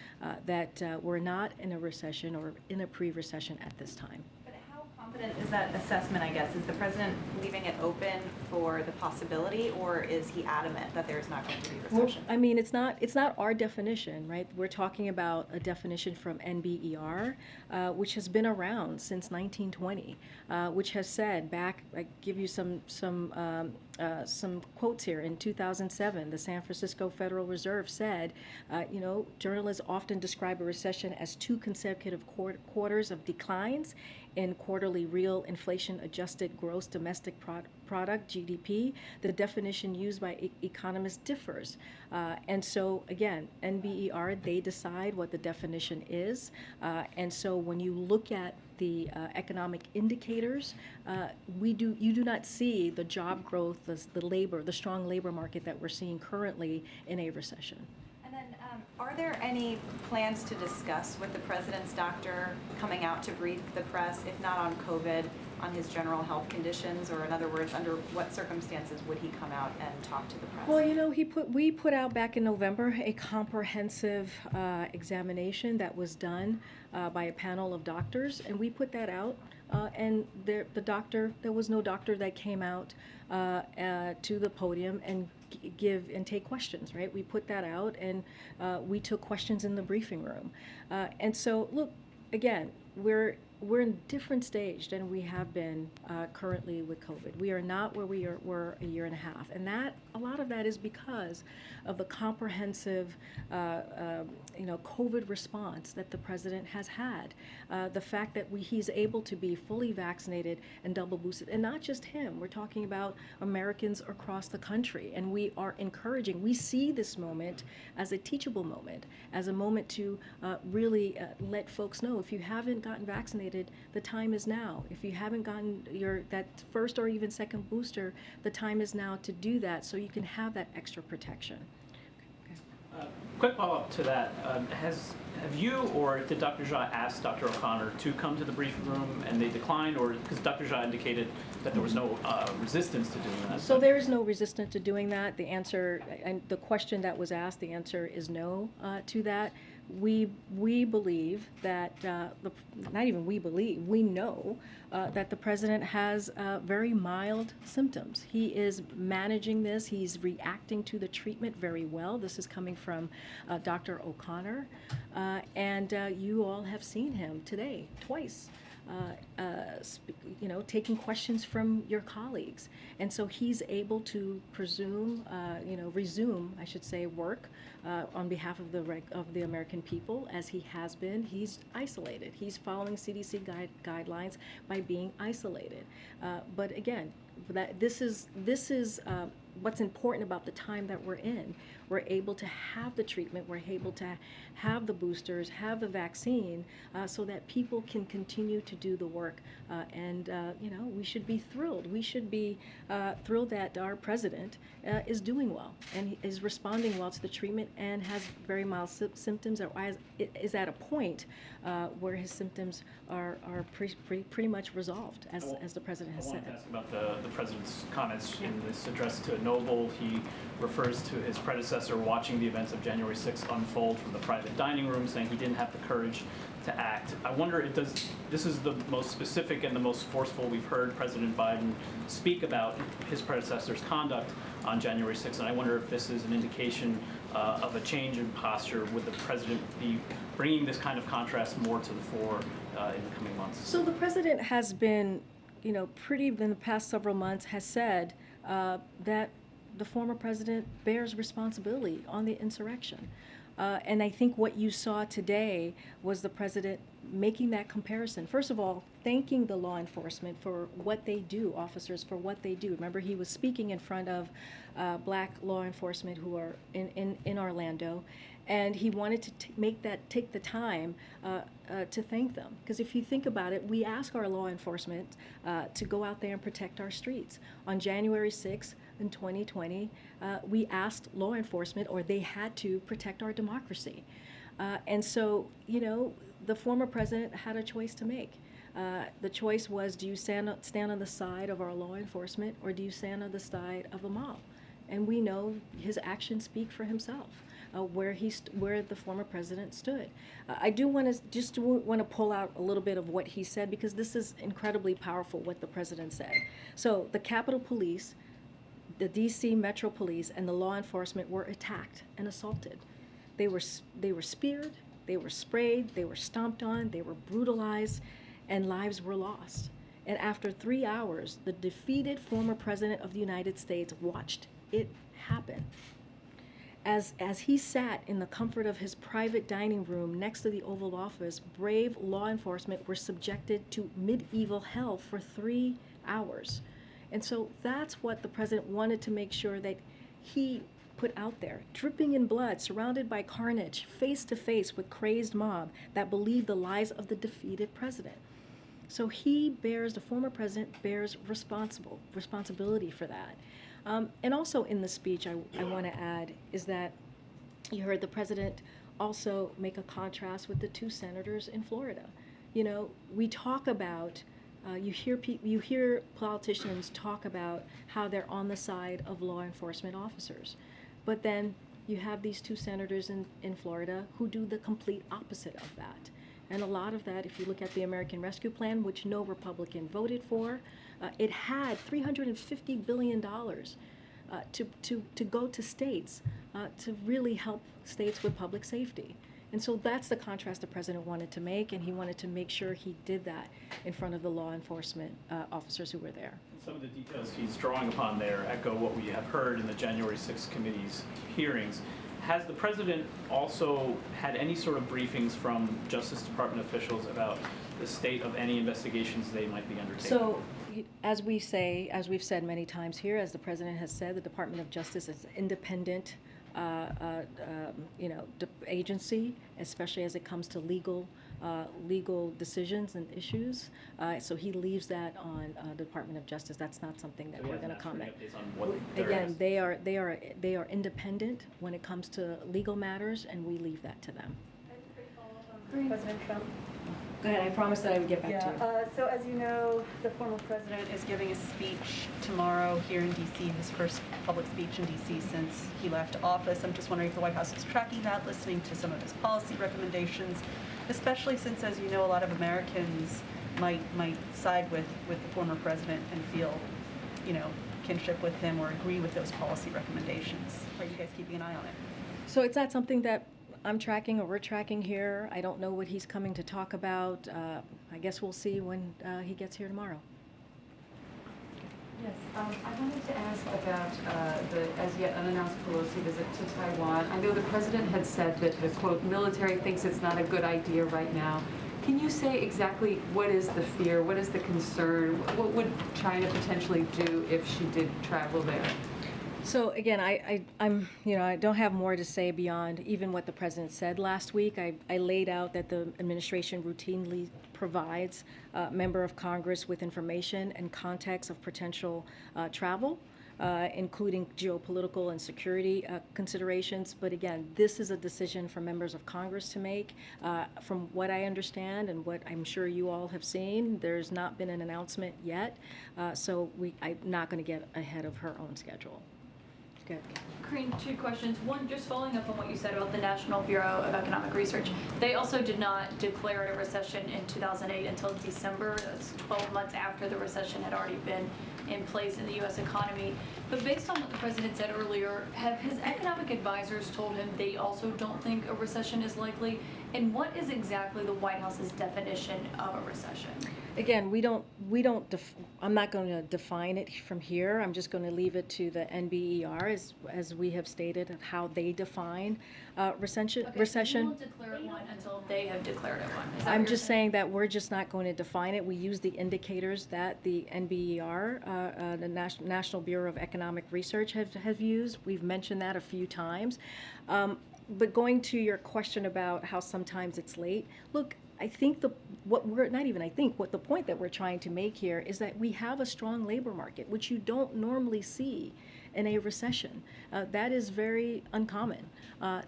that we're not in a recession or in a pre-recession at this time. But how confident confident is that assessment, I guess? Is the president leaving it open for the possibility, or is he adamant that there's not going to be Well, recession? I mean, it's not our definition, right? We're talking about a definition from NBER, which has been around since 1920, which has said back. I give you some quotes here. In 2007, the San Francisco Federal Reserve said, journalists often describe a recession as 2 consecutive quarters of declines in quarterly real inflation-adjusted gross domestic product, GDP. The definition used by economists differs. And so, again, NBER, they decide what the definition is. And so when you look at the economic indicators, you do not see the job growth, the strong labor market that we're seeing currently in a recession. And then, are there any plans to discuss with the president's doctor coming out to brief the press, if not on COVID, on his general health conditions, or in other words, under what circumstances would he come out and talk to the press? Well, we put out back in November a comprehensive examination that was done by a panel of doctors, and we put that out. And there was no doctor that came out to the podium and give and take questions, right? We put that out, and we took questions in the briefing room. And so, look, again, we're in a different stage than we have been currently with COVID. We are not where we were a year and a half, and a lot of that is because of the comprehensive, COVID response that the president has had. The fact that he's able to be fully vaccinated and double boosted, and not just him. We're talking about Americans across the country, and we are encouraging. We see this moment as a teachable moment, as a moment to really let folks know, if you haven't gotten vaccinated, the time is now. If you haven't gotten that first or even second booster, the time is now to do that, so you can have that extra protection. Quick follow-up to that. Have you or did Dr. Jha ask Dr. O'Connor to come to the briefing room and they declined, or because Dr. Jha indicated that there was no resistance to doing that? So there is no resistance to doing that. The answer, and the question that was asked, the answer is no to that. We believe that, not even we believe, we know that the president has very mild symptoms. He is managing this. He's reacting to the treatment very well. This is coming from Dr. O'Connor. And you all have seen him today, twice. Taking questions from your colleagues. And so he's able to resume, I should say, work on behalf of the American people, as he has been. He's isolated. He's following CDC guidelines by being isolated. But again, this is what's important about the time that we're in. We're able to have the treatment, we're able to have the boosters, have the vaccine, so that people can continue to do the work. We should be thrilled. We should be thrilled that our president is doing well and is responding well to the treatment and has very mild symptoms, or is at a point where his symptoms are pretty much resolved, as the president has said. I wanted to ask about the president's comments in this address to a noble. He refers to his predecessor watching the events of January 6th unfold from the private dining room, saying he didn't have the courage to act. I wonder, this is the most specific and the most forceful we've heard President Biden speak about his predecessor's conduct on January 6th, and I wonder if this is an indication of a change in posture. Would the president be bringing this kind of contrast more to the fore in the coming months? So the president has been, in the past several months, has said that the former president bears responsibility on the insurrection. And I think what you saw today was the president making that comparison. First of all, thanking the law enforcement for what they do, officers for what they do. Remember, he was speaking in front of black law enforcement who are in Orlando, and he wanted to take the time to thank them. Because if you think about it, we ask our law enforcement to go out there and protect our streets. On January 6th in 2020, we asked law enforcement, or they had to protect our democracy. And so, the former president had a choice to make. The choice was, do you stand on the side of our law enforcement, or do you stand on the side of the mob? And we know his actions speak for himself. where the former president stood. I do want to pull out a little bit of what he said, because this is incredibly powerful what the president said. So the Capitol Police, the D.C. Metro Police, and the law enforcement were attacked and assaulted. They were speared, they were sprayed, they were stomped on, they were brutalized, and lives were lost. And after 3 hours, the defeated former president of the United States watched it happen. As he sat in the comfort of his private dining room next to the Oval Office, brave law enforcement were subjected to medieval hell for 3 hours. And so that's what the president wanted to make sure that he put out there, dripping in blood, surrounded by carnage, face to face with crazed mob that believed the lies of the defeated president. So the former president bears responsibility for that. And also in the speech, I want to add is that you heard the president also make a contrast with the 2 senators in Florida. You know, we talk about, you hear politicians talk about how they're on the side of law enforcement officers. But then you have these 2 senators in Florida who do the complete opposite of that. And a lot of that, if you look at the American Rescue Plan, which no Republican voted for, it had $350 billion to go to states to really help states with public safety. And so that's the contrast the president wanted to make, and he wanted to make sure he did that in front of the law enforcement officers who were there. Some of the details he's drawing upon there echo what we have heard in the January 6th committee's hearings. Has the president also had any sort of briefings from Justice Department officials about the state of any investigations they might be undertaking? So, as we've said many times here, as the president has said, the Department of Justice is an independent agency, especially as it comes to legal decisions and issues. So he leaves that on the Department of Justice. That's not something that we're going to comment. Again, they are independent when it comes to legal matters, and we leave that to them. President Trump. Go ahead. I promised that I would get back to you. So as you know, the former president is giving a speech tomorrow here in D.C., his first public speech in D.C. since he left office. I'm just wondering if the White House is tracking that, listening to some of his policy recommendations, especially since, as you know, a lot of Americans might side with the former president and feel, kinship with him or agree with those policy recommendations. Are you guys keeping an eye on it? So it's not something that I'm tracking or we're tracking here. I don't know what he's coming to talk about. I guess we'll see when he gets here tomorrow. Yes, I wanted to ask about the as yet unannounced Pelosi visit to Taiwan. I know the president had said that the, quote, military thinks it's not a good idea right now. Can you say exactly what is the fear, what is the concern? What would China potentially do if she did travel there? So again, I don't have more to say beyond even what the president said last week. I laid out that the administration routinely provides a member of Congress with information and context of potential travel, including geopolitical and security considerations. But again, this is a decision for members of Congress to make. From what I understand and what I'm sure you all have seen, there's not been an announcement yet. So I'm not going to get ahead of her own schedule. Good. Karine, 2 questions. One, just following up on what you said about the National Bureau of Economic Research. They also did not declare a recession in 2008 until December. That's 12 months after the recession had already been in place in the U.S. economy. But based on what the president said earlier, have his economic advisors told him they also don't think a recession is likely? And what is exactly the White House's definition of a recession? Again, I'm not going to define it from here. I'm just going to leave it to the NBER as we have stated of how they define recession. Okay, so you won't declare it one until they have declared it one. Is that I'm what you're just saying that we're just not going to define it. We use the indicators that the NBER, the National Bureau of Economic Research, have used. We've mentioned that a few times. But going to your question about how sometimes it's late, look, I think what the point that we're trying to make here is that we have a strong labor market, which you don't normally see. in a recession. That is very uncommon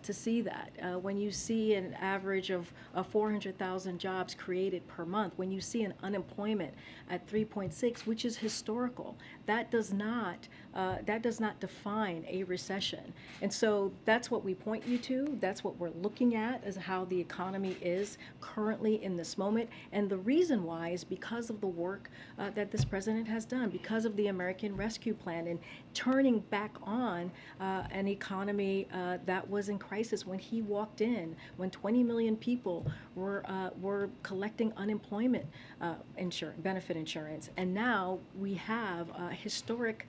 to see that. When you see an average of 400,000 jobs created per month, when you see an unemployment at 3.6, which is historical, that does not define a recession. And so that's what we point you to. That's what we're looking at, as how the economy is currently in this moment. And the reason why is because of the work that this president has done, because of the American Rescue Plan and turning back on an economy that was in crisis when he walked in, when 20 million people were collecting unemployment benefit insurance, and now we have historic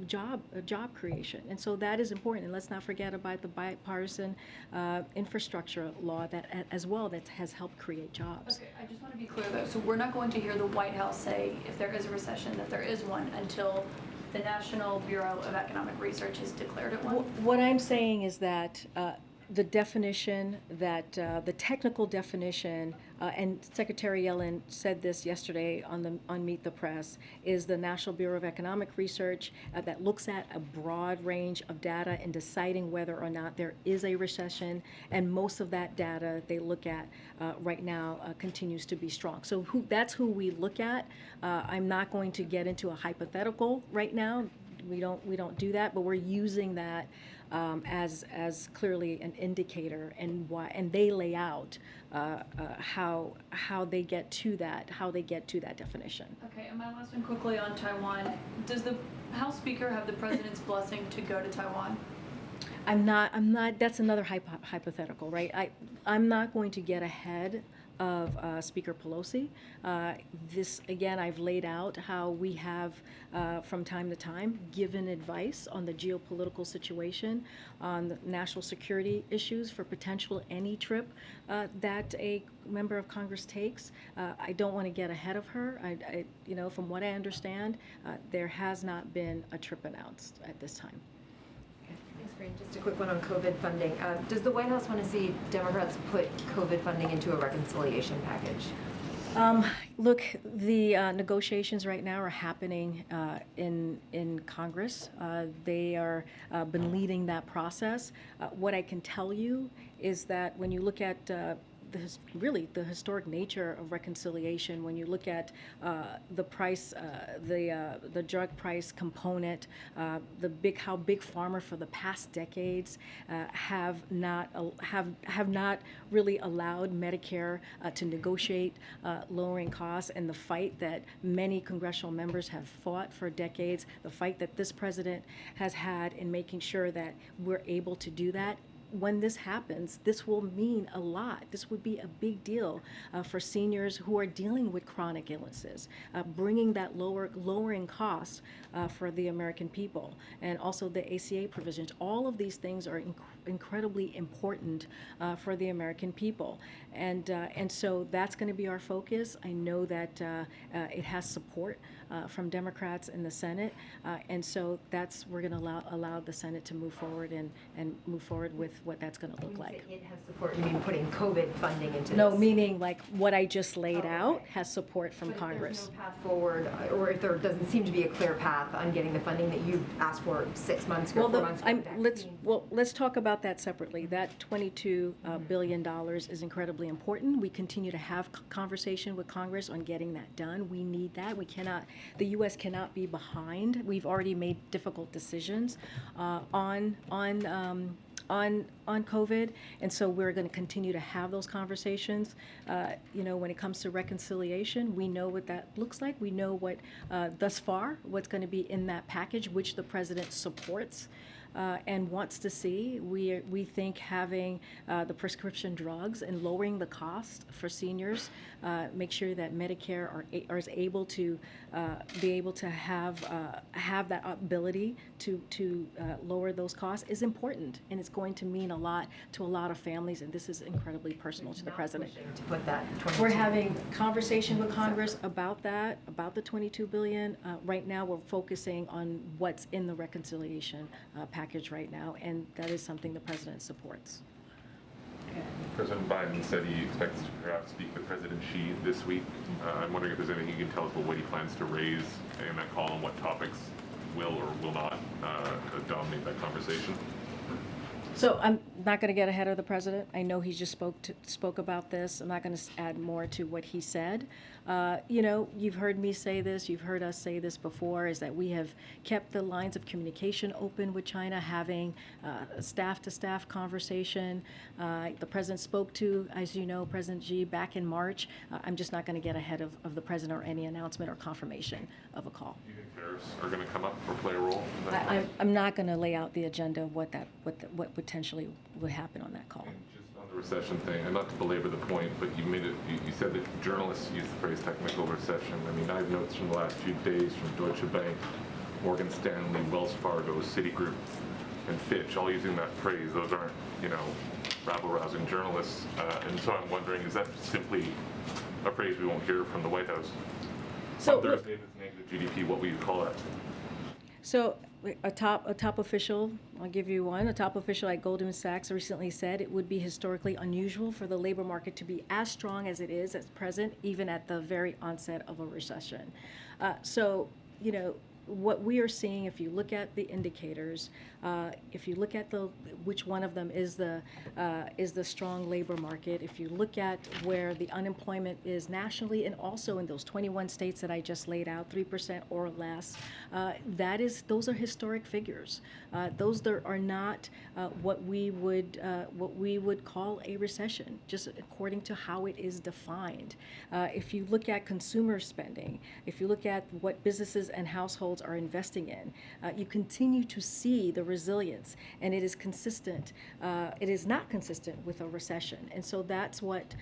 job creation, and so that is important. And let's not forget about the bipartisan infrastructure law that as well that has helped create jobs. Okay, I just want to be clear though. So we're not going to hear the White House say if there is a recession that there is one until the National Bureau of Economic Research has declared it one? What I'm saying is that the definition, that the technical definition, and Secretary Yellen said this yesterday on Meet the Press, is the National Bureau of Economic Research that looks at a broad range of data in deciding whether or not there is a recession, and most of that data they look at right now continues to be strong. So that's who we look at. I'm not going to get into a hypothetical right now. We don't do that, but we're using that as clearly an indicator, and why, and they lay out how they get to that definition. Okay, and my last one quickly on Taiwan. Does the House Speaker have the President's blessing to go to Taiwan? I'm not, that's another hypothetical, right? I'm not going to get ahead of Speaker Pelosi. This, again, I've laid out how we have, from time to time, given advice on the geopolitical situation, on the national security issues for potential any trip that a member of Congress takes. I don't want to get ahead of her. From what I understand, there has not been a trip announced at this time. Thanks, Karine. Just a quick one on COVID funding. Does the White House want to see Democrats put COVID funding into a reconciliation package? Look, the negotiations right now are happening in Congress. They are been leading that process. What I can tell you is that when you look at the historic nature of reconciliation, when you look at the price, the drug price component, how big pharma for the past decades have not really allowed Medicare to negotiate lowering costs, and the fight that many congressional members have fought for decades, the fight that this president has had in making sure that we're able to do that. When this happens, this will mean a lot. This would be a big deal for seniors who are dealing with chronic illnesses, bringing that lowering cost for the American people, and also the ACA provisions. All of these things are incredibly important for the American people, and so that's going to be our focus. I know that it has support from Democrats in the Senate, and so we're going to allow the Senate to move forward and move forward with what that's going to look like. When you say it has support, you mean putting COVID funding into this? No, meaning like what I just laid out has support from but Congress. If there's no path forward, or if there doesn't seem to be a clear path on getting the funding that you asked for 6 months ago, 4 months ago. Let's talk about that separately. That $22 billion is incredibly important. We continue to have conversation with Congress on getting that done. We need that. The U.S. cannot be behind. We've already made difficult decisions on COVID, and so we're going to continue to have those conversations. When it comes to reconciliation, we know what that looks like. We know what, thus far, what's going to be in that package, which the president supports and wants to see. We think having the prescription drugs and lowering the cost for seniors, make sure that Medicare is able to be able to have that ability to lower those costs is important, and it's going to mean a lot to a lot of families, and this is incredibly personal to the president. To put that 22 We're having conversation with Congress about that, about the $22 billion. Right now, we're focusing on what's in the reconciliation package right now, and that is something the president supports. President Biden said he expects to perhaps speak with President Xi this week. I'm wondering if there's anything you can tell us about what he plans to raise in that call and what topics will or will not dominate that conversation. So I'm not going to get ahead of the president. I know he just spoke about this. I'm not going to add more to what he said. You know, you've heard me say this, you've heard us say this before, is that we have kept the lines of communication open with China, having a staff-to-staff conversation. The president spoke to, as you know, President Xi back in March. I'm just not going to get ahead of the president or any announcement or confirmation of a call. Do you think tariffs are going to come up or play a role in that? I'm not going to lay out the agenda of what potentially would happen on that call. And just on the recession thing, and not to belabor the point, but you made it. You said that journalists use the phrase technical recession. I mean, I have notes from the last few days from Deutsche Bank, Morgan Stanley, Wells Fargo, Citigroup, and Fitch, all using that phrase. Those aren't, you know, rabble-rousing journalists. And so I'm wondering, is that simply a phrase we won't hear from the White House? So on Thursday, if it's negative GDP, what would you call that? So a top official, I'll give you one, a top official at Goldman Sachs recently said it would be historically unusual for the labor market to be as strong as it is at present, even at the very onset of a recession. So, you know, what we are seeing, if you look at the indicators, if you look at which one of them is the strong labor market, if you look at where the unemployment is nationally and also in those 21 states that I just laid out, 3% or less, those are historic figures. Those are not what we would call a recession, just according to how it is defined. If you look at consumer spending, if you look at what businesses and households are investing in, you continue to see the resilience, and it is consistent. It is not consistent with a recession, and so that's what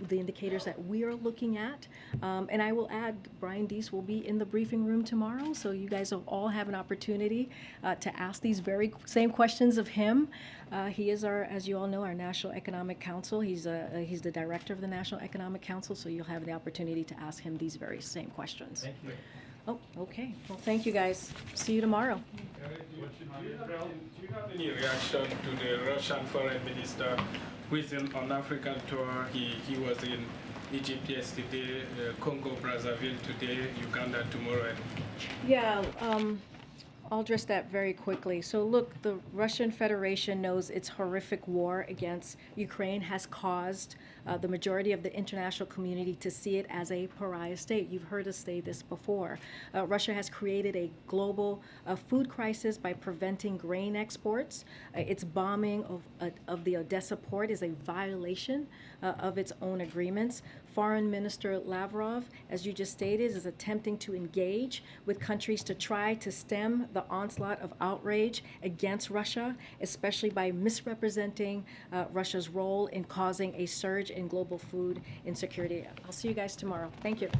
the indicators that we are looking at. And I will add, Brian Deese will be in the briefing room tomorrow, so you guys will all have an opportunity to ask these very same questions of him. He is as you all know, our National Economic Council. He's the director of the National Economic Council, so you'll have the opportunity to ask him these very same questions. Thank you. Oh, okay. Well, thank you guys. See you tomorrow. Do you have any reaction to the Russian foreign minister who is on African tour? He was in Egypt yesterday, Congo, Brazzaville today, Uganda tomorrow. Yeah, I'll address that very quickly. So look, the Russian Federation knows its horrific war against Ukraine has caused the majority of the international community to see it as a pariah state. You've heard us say this before. Russia has created a global food crisis by preventing grain exports. Its bombing of the Odessa port is a violation of its own agreements. Foreign Minister Lavrov, as you just stated, is attempting to engage with countries to try to stem the onslaught of outrage against Russia, especially by misrepresenting Russia's role in causing a surge in global food insecurity. I'll see you guys tomorrow. Thank you.